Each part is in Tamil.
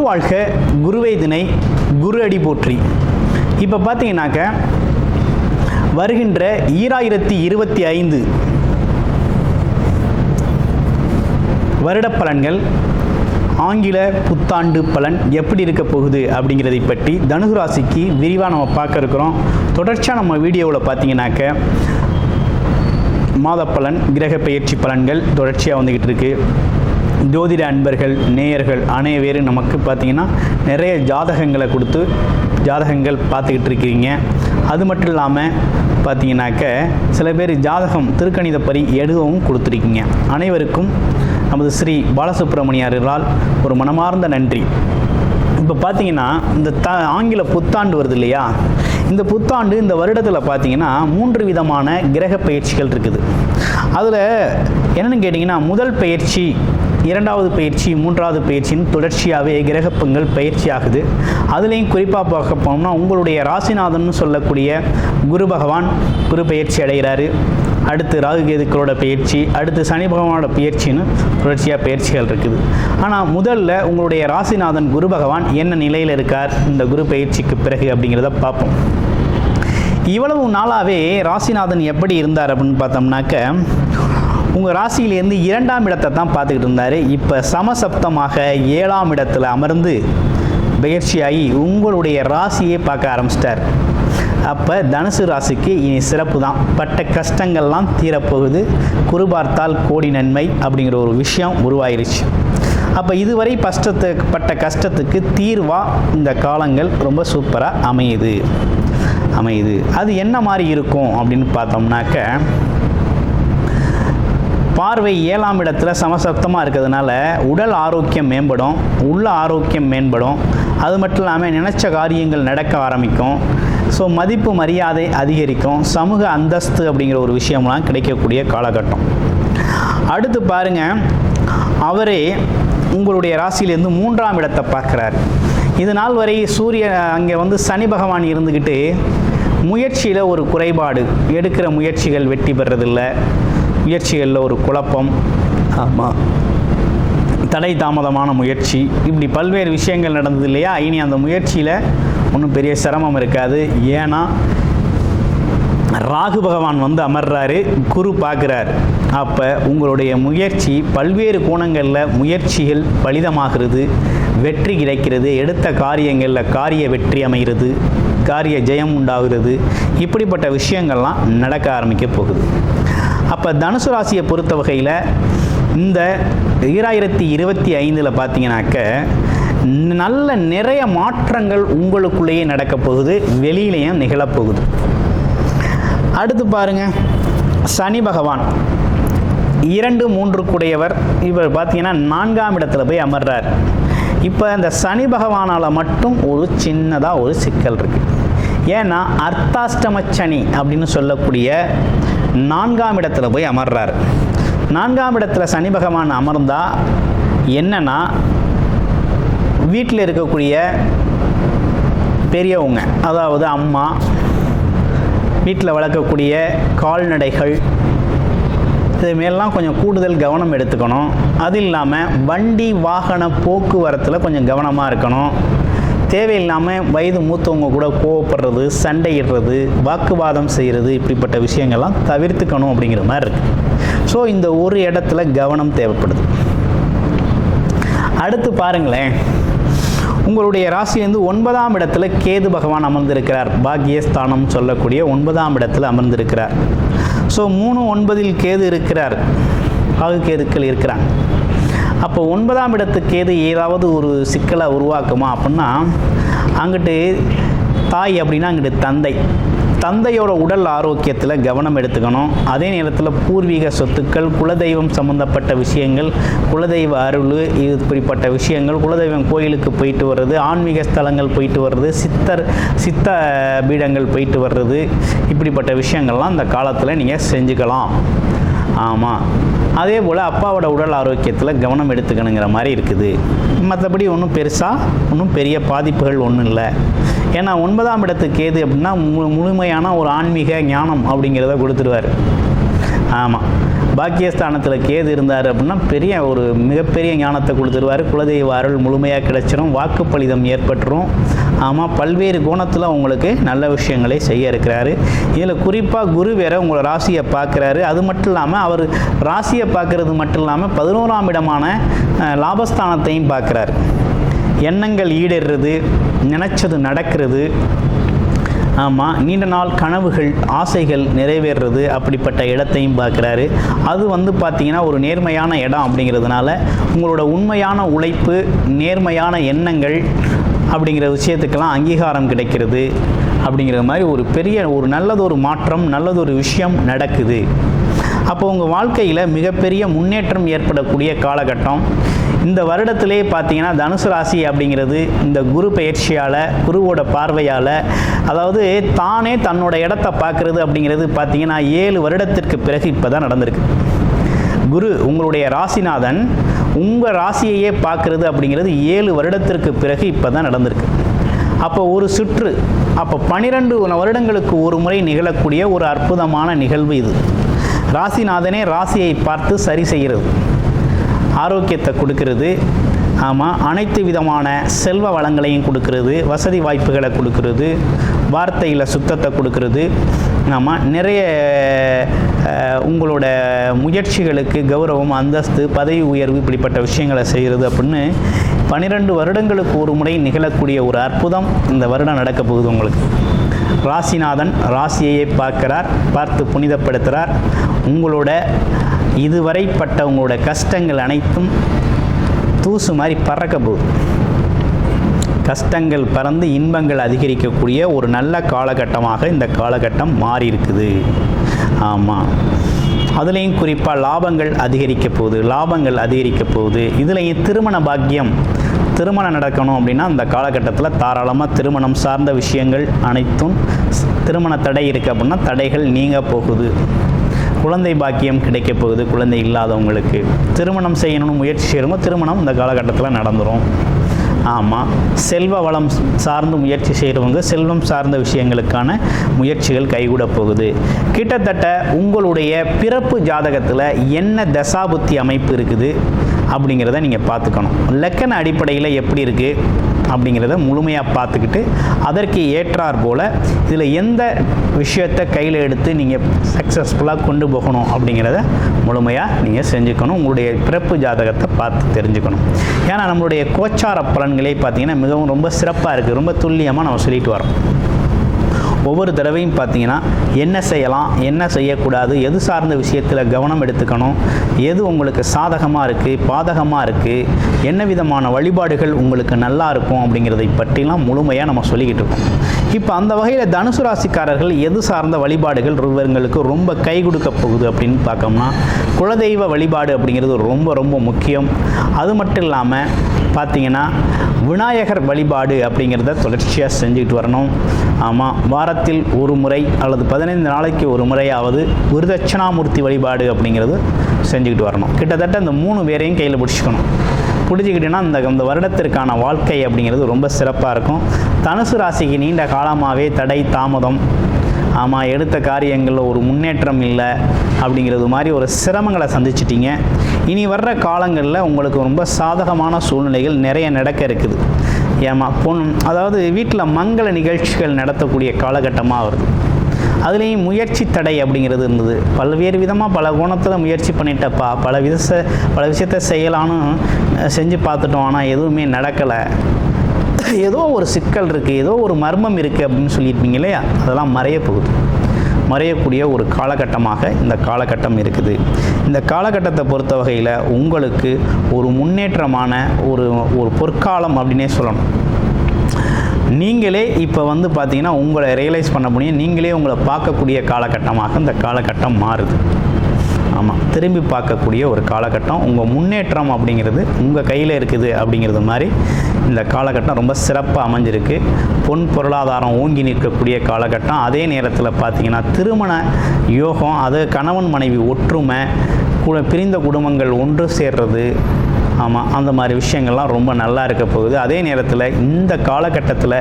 வாழ்க, குருவே தினை, குரு அடி போற்றி. இப்போ பார்த்தீங்கன்னாக்க வருகின்ற 2025 வருட பலன்கள், ஆங்கில புத்தாண்டு பலன் எப்படி இருக்க போகுது அப்படிங்கிறதை பற்றி தனுசு ராசிக்கு விரிவாக நம்ம பார்க்க இருக்கிறோம். தொடர்ச்சியாக நம்ம வீடியோவில் பார்த்தீங்கன்னாக்க மாத பலன், கிரக பெயர்ச்சி பலன்கள் தொடர்ச்சியாக வந்துக்கிட்டு இருக்குது. ஜோதிட அன்பர்கள், நேயர்கள் அனைவரும் நமக்கு பார்த்திங்கன்னா நிறைய ஜாதகங்களை கொடுத்து ஜாதகங்கள் பார்த்துக்கிட்டு இருக்கிறீங்க. அது மட்டும் இல்லாமல் பார்த்திங்கனாக்க சில பேர் ஜாதகம் திருக்கணிதப்படி எழுதவும் கொடுத்துருக்கீங்க. அனைவருக்கும் நமது ஸ்ரீ பாலசுப்ரமணியாரால் ஒரு மனமார்ந்த நன்றி. இப்போ பார்த்தீங்கன்னா இந்த ஆங்கில புத்தாண்டு வருது இல்லையா, இந்த புத்தாண்டு இந்த வருடத்தில் பார்த்தீங்கன்னா 3 விதமான கிரக பயிற்சிகள் இருக்குது. அதில் என்னென்னு கேட்டிங்கன்னா, முதல் பயிற்சி, இரண்டாவது பயிற்சி, மூன்றாவது பயிற்சின்னு தொடர்ச்சியாகவே கிரகப்பங்கள் பயிற்சி ஆகுது. அதுலேயும் குறிப்பாக பார்க்க போனோம்னா உங்களுடைய ராசிநாதன் சொல்லக்கூடிய குரு பகவான் குரு பயிற்சி அடைகிறாரு. அடுத்து ராகு கேதுக்களோட பயிற்சி, அடுத்து சனி பகவானோட பயிற்சின்னு தொடர்ச்சியாக பயிற்சிகள் இருக்குது. ஆனால் முதல்ல உங்களுடைய ராசிநாதன் குரு பகவான் என்ன நிலையில் இருக்கார் இந்த குரு பயிற்சிக்கு பிறகு அப்படிங்கிறத பார்ப்போம். இவ்வளவு நாளாகவே ராசிநாதன் எப்படி இருந்தார் அப்படின்னு பார்த்தோம்னாக்க, உங்கள் ராசியிலேருந்து 2ஆம் இடத்தை தான் பார்த்துக்கிட்டு இருந்தார். இப்போ சமசப்தமாக 7ஆம் இடத்துல அமர்ந்து பயிற்சியாகி உங்களுடைய ராசியை பார்க்க ஆரம்பிச்சிட்டார். அப்போ தனுசு ராசிக்கு இனி சிறப்பு தான். பட்ட கஷ்டங்கள்லாம் தீரப்போகுது. குரு பார்த்தால் கோடி நன்மை அப்படிங்கிற ஒரு விஷயம் உருவாயிருச்சு. அப்போ இதுவரை பட்ட கஷ்டத்துக்கு தீர்வாக இந்த காலங்கள் ரொம்ப சூப்பராக அமையுது. அது என்ன மாதிரி இருக்கும் அப்படின்னு பார்த்தோம்னாக்க, பார்வை 7ஆம் இடத்துல சமசப்தமாக இருக்கிறதுனால உடல் ஆரோக்கியம் மேம்படும், உள்ள ஆரோக்கியம் மேம்படும். அது மட்டும் இல்லாமல் நினைச்ச காரியங்கள் நடக்க ஆரம்பிக்கும். ஸோ மதிப்பு மரியாதை அதிகரிக்கும். சமூக அந்தஸ்து அப்படிங்கிற ஒரு விஷயம்லாம் கிடைக்கக்கூடிய காலகட்டம். அடுத்து பாருங்கள், அவரே உங்களுடைய ராசியிலேருந்து 3ஆம் இடத்தை பார்க்குறார். இது நாள் வரை அங்கே சனி பகவான் இருந்துக்கிட்டு முயற்சியில் ஒரு குறைபாடு, எடுக்கிற முயற்சிகள் வெற்றி பெறதில்லை, முயற்சிகளில் ஒரு குழப்பம், தடை தாமதமான முயற்சி, இப்படி பல்வேறு விஷயங்கள் நடந்தது இல்லையா. இனி அந்த முயற்சியில் ஒன்றும் பெரிய சிரமம் இருக்காது. ஏன்னா ராகு பகவான் அமர்றாரு, குரு பார்க்குறாரு. அப்போ உங்களுடைய முயற்சி பல்வேறு கோணங்களில் முயற்சிகள் பலிதமாகிறது, வெற்றி கிடைக்கிறது, எடுத்த காரியங்களில் காரிய வெற்றி அமைகிறது, காரிய ஜெயம் உண்டாகிறது. இப்படிப்பட்ட விஷயங்கள்லாம் நடக்க ஆரம்பிக்க போகுது. அப்போ தனுசு ராசியை பொறுத்த வகையில் இந்த 2025 பார்த்தீங்கன்னாக்க நல்ல நிறைய மாற்றங்கள் உங்களுக்குள்ளேயே நடக்க போகுது, வெளியிலையும் நிகழப்போகுது. அடுத்து பாருங்கள், சனி பகவான் 2, 3 கூடையவர். இவர் பார்த்தீங்கன்னா 4ஆம் இடத்துல போய் அமர்றார். இப்போ இந்த சனி பகவானால் மட்டும் ஒரு சின்னதாக ஒரு சிக்கல் இருக்குது. ஏன்னா அர்த்தாஷ்டம சனி அப்படின்னு சொல்லக்கூடிய 4ஆம் இடத்துல போய் அமர்றார். 4ஆம் இடத்துல சனி பகவான் அமர்ந்தால் என்னன்னா, வீட்டில் இருக்கக்கூடிய பெரியவங்க, அதாவது அம்மா, வீட்டில் வளர்க்கக்கூடிய கால்நடைகள், இதுமாரிலாம் கொஞ்சம் கூடுதல் கவனம் எடுத்துக்கணும். அது இல்லாமல் வண்டி வாகன போக்குவரத்தில் கொஞ்சம் கவனமாக இருக்கணும். தேவையில்லாமல் வயது மூத்தவங்க கூட கோவப்படுறது, சண்டையிடுறது, வாக்குவாதம் செய்கிறது, இப்படிப்பட்ட விஷயங்கள்லாம் தவிர்த்துக்கணும் அப்படிங்கிற மாதிரி இருக்குது. ஸோ இந்த ஒரு இடத்துல கவனம் தேவைப்படுது. அடுத்து பாருங்களேன், உங்களுடைய ராசியிலேருந்து 9ஆம் இடத்துல கேது பகவான் அமர்ந்திருக்கிறார். பாக்கியஸ்தானம் சொல்லக்கூடிய 9ஆம் இடத்துல அமர்ந்திருக்கிறார். ஸோ 3, 9 கேது இருக்கிறார், ராகு கேதுக்கள் இருக்கிறாங்க. அப்போ 9ஆம் இடத்து கேது ஏதாவது ஒரு சிக்கலை உருவாக்குமா அப்படின்னா, அங்கிட்டு தாய் அப்படின்னா அங்கிட்டு தந்தையோட உடல் ஆரோக்கியத்தில் கவனம் எடுத்துக்கணும். அதே நேரத்தில் பூர்வீக சொத்துக்கள், குலதெய்வம் சம்மந்தப்பட்ட விஷயங்கள், குலதெய்வ அருள், இப்படிப்பட்ட விஷயங்கள், குலதெய்வம் கோயிலுக்கு போயிட்டு வர்றது, ஆன்மீக ஸ்தலங்கள் போயிட்டு வர்றது, சித்த பீடங்கள் போயிட்டு வர்றது, இப்படிப்பட்ட விஷயங்கள்லாம் இந்த காலத்தில் நீங்கள் செஞ்சுக்கலாம். ஆமாம், அதே போல் அப்பாவோட உடல் ஆரோக்கியத்தில் கவனம் எடுத்துக்கணுங்கிற மாதிரி இருக்குது. மற்றபடி ஒன்றும் பெரிய பாதிப்புகள் ஒன்றும் இல்லை. ஏன்னா 9ஆம் இடத்துக்கு கேது அப்படின்னா முழுமையான ஒரு ஆன்மீக ஞானம் அப்படிங்கிறத கொடுத்துருவார். ஆமாம், பாக்கியஸ்தானத்தில் கேது இருந்தார் அப்படின்னா மிகப்பெரிய ஞானத்தை கொடுத்துருவார். குலதெய்வ அருள் முழுமையாக கிடைச்சிரும். வாக்குப்பளிதம் ஏற்பட்டுரும். ஆமாம், பல்வேறு கோணத்தில் உங்களுக்கு நல்ல விஷயங்களை செய்ய இருக்கிறாரு. இதில் குறிப்பாக குரு வேற உங்களை ராசியை பார்க்குறாரு. அது மட்டும் இல்லாமல் அவர் ராசியை பார்க்கறது மட்டும் இல்லாமல் 11ஆம் இடமான லாபஸ்தானத்தையும் பார்க்குறாரு. எண்ணங்கள் ஈடேறுறது, நினைச்சது நடக்கிறது. ஆமாம், நீண்ட நாள் கனவுகள் ஆசைகள் நிறைவேறுறது, அப்படிப்பட்ட இடத்தையும் பார்க்குறாரு. அது பார்த்திங்கன்னா ஒரு நேர்மையான இடம் அப்படிங்கிறதுனால உங்களோட உண்மையான உழைப்பு, நேர்மையான எண்ணங்கள் அப்படிங்கிற விஷயத்துக்கெல்லாம் அங்கீகாரம் கிடைக்கிறது. அப்படிங்கிற மாதிரி ஒரு நல்லதொரு மாற்றம், நல்லதொரு விஷயம் நடக்குது. அப்போ உங்கள் வாழ்க்கையில் மிகப்பெரிய முன்னேற்றம் ஏற்படக்கூடிய காலகட்டம். இந்த வருடத்திலே பார்த்தீங்கன்னா தனுசு ராசி அப்படிங்கிறது இந்த குரு பயிற்சியால், குருவோட பார்வையால், அதாவது தானே தன்னோட இடத்தை பார்க்குறது அப்படிங்கிறது பார்த்தீங்கன்னா 7 வருடத்திற்கு பிறகு இப்போ தான் நடந்திருக்கு. குரு உங்களுடைய ராசிநாதன் உங்கள் ராசியையே பார்க்குறது அப்படிங்கிறது 7 வருடத்திற்கு பிறகு இப்போ தான் நடந்திருக்கு. அப்போ ஒரு சுற்று, அப்போ 12 வருடங்களுக்கு ஒரு முறை நிகழக்கூடிய ஒரு அற்புதமான நிகழ்வு இது. ராசிநாதனே ராசியை பார்த்து சரி செய்கிறது, ஆரோக்கியத்தை கொடுக்கிறது. ஆமாம், அனைத்து விதமான செல்வ வளங்களையும் கொடுக்கிறது, வசதி வாய்ப்புகளை கொடுக்கிறது, வார்த்தையில் சுத்தத்தை கொடுக்கிறது. ஆமாம், நிறைய உங்களோட முயற்சிகளுக்கு கௌரவம், அந்தஸ்து, பதவி உயர்வு இப்படிப்பட்ட விஷயங்களை செய்கிறது. அப்படின்னு 12 வருடங்களுக்கு ஒரு முறை நிகழக்கூடிய ஒரு அற்புதம் இந்த வருடம் நடக்க போகுது உங்களுக்கு. ராசிநாதன் ராசியையே பார்க்கிறார், பார்த்து புனிதப்படுத்துகிறார். உங்களோட இதுவரைப்பட்ட உங்களோட கஷ்டங்கள் அனைத்தும் தூசு மாதிரி பறக்க போகுது. கஷ்டங்கள் பறந்து இன்பங்கள் அதிகரிக்கக்கூடிய ஒரு நல்ல காலகட்டமாக இந்த காலகட்டம் மாறி இருக்குது. ஆமாம், அதுலேயும் குறிப்பாக லாபங்கள் அதிகரிக்க போகுது. இதுலேயும் திருமண பாக்கியம், திருமணம் நடக்கணும் அப்படின்னா அந்த காலகட்டத்தில் தாராளமாக திருமணம் சார்ந்த விஷயங்கள் அனைத்தும், திருமண தடை இருக்குது அப்படின்னா தடைகள் நீங்க போகுது. குழந்தை பாக்கியம் கிடைக்க போகுது. குழந்தை இல்லாதவங்களுக்கு திருமணம் செய்யணும்னு முயற்சி செய்கிறவங்க திருமணம் இந்த காலகட்டத்தில் நடந்துடும். ஆமாம், செல்வ வளம் சார்ந்து முயற்சி செய்கிறவங்க செல்வம் சார்ந்த விஷயங்களுக்கான முயற்சிகள் கைகூட போகுது. கிட்டத்தட்ட உங்களுடைய பிறப்பு ஜாதகத்தில் என்ன தசாபுத்தி அமைப்பு இருக்குது அப்படிங்கிறத நீங்கள் பார்த்துக்கணும். லக்கண அடிப்படையில் எப்படி இருக்குது அப்படிங்கிறத முழுமையாக பார்த்துக்கிட்டு அதற்கு ஏற்றார் போல் இதில் எந்த விஷயத்தை கையில் எடுத்து நீங்கள் சக்ஸஸ்ஃபுல்லாக கொண்டு போகணும் அப்படிங்கிறத முழுமையாக நீங்கள் செஞ்சுக்கணும். உங்களுடைய பிறப்பு ஜாதகத்தை பார்த்து தெரிஞ்சுக்கணும். ஏன்னா நம்மளுடைய கோச்சார பலன்களே பார்த்திங்கன்னா மிகவும் ரொம்ப சிறப்பாக இருக்குது. ரொம்ப துல்லியமாக நம்ம சொல்லிட்டு வரோம். ஒவ்வொரு தடவையும் பார்த்தீங்கன்னா என்ன செய்யலாம், என்ன செய்யக்கூடாது, எது சார்ந்த விஷயத்தில் கவனம் எடுத்துக்கணும், எது உங்களுக்கு சாதகமாக இருக்குது, பாதகமாக இருக்குது, என்ன விதமான வழிபாடுகள் உங்களுக்கு நல்லா இருக்கும் அப்படிங்கிறதை பற்றிலாம் முழுமையாக நம்ம சொல்லிக்கிட்டு இருக்கோம். இப்போ அந்த வகையில் தனுசு ராசிக்காரர்கள் எது சார்ந்த வழிபாடுகள் இவங்களுக்கு ரொம்ப கை கொடுக்க போகுது அப்படின்னு பார்த்தோம்னா குலதெய்வ வழிபாடு அப்படிங்கிறது ரொம்ப ரொம்ப முக்கியம். அது மட்டும் இல்லாமல் பார்த்தீங்கன்னா விநாயகர் வழிபாடு அப்படிங்கிறத தொடர்ச்சியாக செஞ்சுக்கிட்டு வரணும். ஆமாம், வாரத்தில் ஒரு முறை அல்லது 15 நாளைக்கு ஒரு முறையாவது குருதட்சணாமூர்த்தி வழிபாடு அப்படிங்கிறது செஞ்சுக்கிட்டு வரணும். கிட்டத்தட்ட இந்த 3 பேரையும் கையில் பிடிச்சிக்கிட்டீங்கன்னா இந்த வருடத்திற்கான வாழ்க்கை அப்படிங்கிறது ரொம்ப சிறப்பாக இருக்கும். தனுசு ராசிக்கு நீண்ட காலமாகவே தடை தாமதம், ஆமாம், எடுத்த காரியங்களில் ஒரு முன்னேற்றம் இல்லை அப்படிங்கிறது மாதிரி ஒரு சிரமங்களை சந்திச்சிட்டிங்க. இனி வர்ற காலங்களில் உங்களுக்கு ரொம்ப சாதகமான சூழ்நிலைகள் நிறைய நடக்க இருக்குது. அதாவது வீட்டில் மங்கள நிகழ்ச்சிகள் நடத்தக்கூடிய காலகட்டமாக வருது. அதுலேயும் முயற்சி தடை அப்படிங்கிறது இருந்தது. பல்வேறு விதமாக பல கோணத்தில் முயற்சி பண்ணிட்டப்பா, பல விஷயத்தை செய்யலான்னு செஞ்சு பார்த்துட்டோம், ஆனால் எதுவுமே நடக்கலை, ஏதோ ஒரு சிக்கல் இருக்குது, ஏதோ ஒரு மர்மம் இருக்குது அப்படின்னு சொல்லியிருப்பீங்க இல்லையா, அதெல்லாம் மறையக்கூடிய ஒரு காலகட்டமாக இந்த காலகட்டம் இருக்குது. இந்த காலகட்டத்தை பொறுத்த வகையில் உங்களுக்கு ஒரு முன்னேற்றமான ஒரு பொற்காலம் அப்படின்னே சொல்லணும். நீங்களே இப்போ பார்த்தீங்கன்னா உங்களை ரியலைஸ் பண்ண முடியும், நீங்களே உங்களை பார்க்கக்கூடிய காலகட்டமாக இந்த காலகட்டம் மாறுது. ஆமாம், திரும்பி பார்க்கக்கூடிய ஒரு காலகட்டம். உங்கள் முன்னேற்றம் அப்படிங்கிறது உங்கள் கையில் இருக்குது அப்படிங்கிறது மாதிரி இந்த காலகட்டம் ரொம்ப சிறப்பாக அமைஞ்சிருக்கு. பொன் பொருளாதாரம் ஓங்கி நிற்கக்கூடிய காலகட்டம். அதே நேரத்தில் பார்த்திங்கன்னா திருமண யோகம், அது கணவன் மனைவி ஒற்றுமை, பிரிந்த குடும்பங்கள் ஒன்று சேர்றது, ஆமாம், அந்த மாதிரி விஷயங்கள்லாம் ரொம்ப நல்லா இருக்க போகுது. அதே நேரத்தில் இந்த காலகட்டத்தில்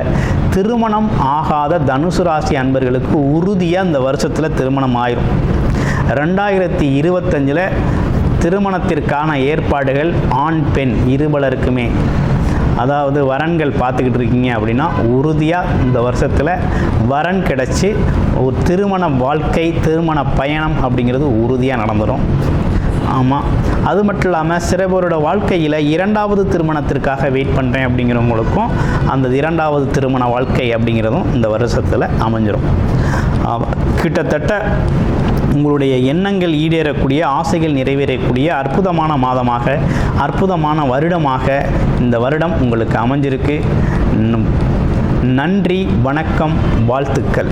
திருமணம் ஆகாத தனுசு ராசி அன்பர்களுக்கு உறுதியாக இந்த வருஷத்தில் திருமணம் ஆயிரும். 2025 திருமணத்திற்கான ஏற்பாடுகள் ஆண் பெண் இருபலருக்குமே, அதாவது வரன்கள் பார்த்துக்கிட்டு இருக்கீங்க அப்படின்னா உறுதியாக இந்த வருஷத்தில் வரன் கிடச்சி ஒரு திருமண வாழ்க்கை, திருமண பயணம் அப்படிங்கிறது உறுதியாக நடந்துடும். ஆமாம், அது மட்டும் இல்லாமல் சில பேரோட வாழ்க்கையில் 2வது திருமணத்திற்காக வெயிட் பண்ணுறேன் அப்படிங்கிறவங்களுக்கும் அந்த 2வது திருமண வாழ்க்கை அப்படிங்கிறதும் இந்த வருஷத்தில் அமைஞ்சிடும். கிட்டத்தட்ட உங்களுடைய எண்ணங்கள் ஈடேறக்கூடிய, ஆசைகள் நிறைவேறக்கூடிய அற்புதமான மாதமாக, அற்புதமான வருடமாக இந்த வருடம் உங்களுக்கு அமைஞ்சிருக்கு. நன்றி, வணக்கம், வாழ்த்துக்கள்.